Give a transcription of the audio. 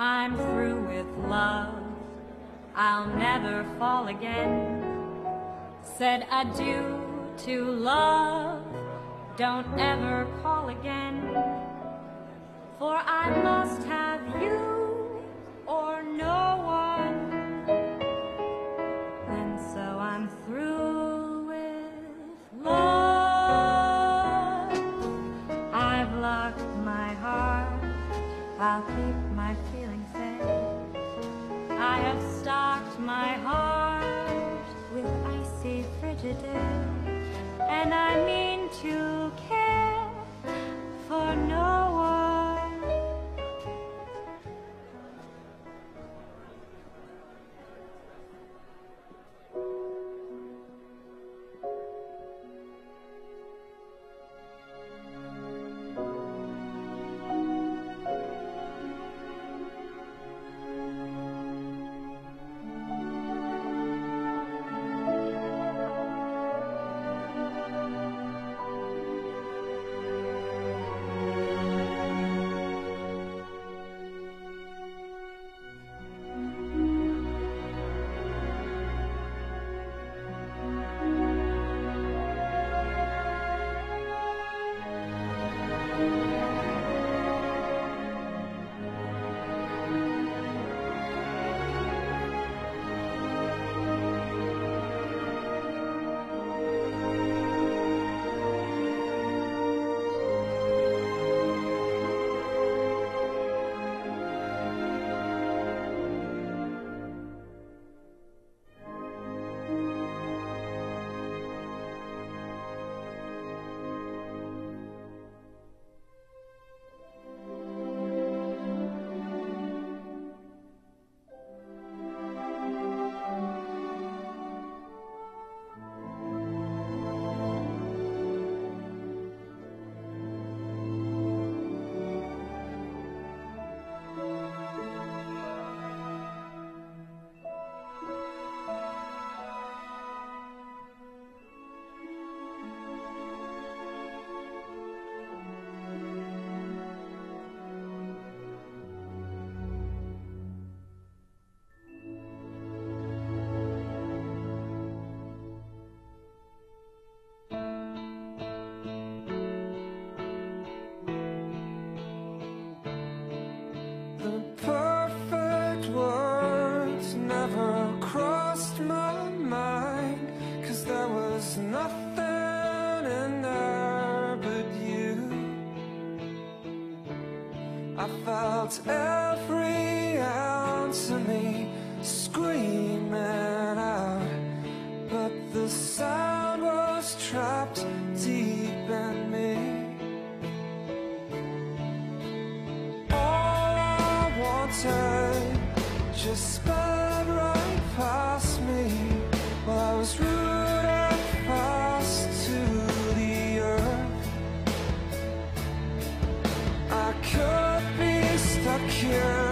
I'm through with love, I'll never fall again. Said adieu to love, don't ever call again. For I must have you or no one. And so I'm through with love. I've locked my heart, I'll keep my feelings safe. I have stocked my heart with icy Frigidaire, and I mean to care for no one. Nothing in there but you. I felt every ounce of me screaming out, but the sound was trapped deep in me. All I wanted just sped right past me while I was rooted fast to the earth. I could be stuck here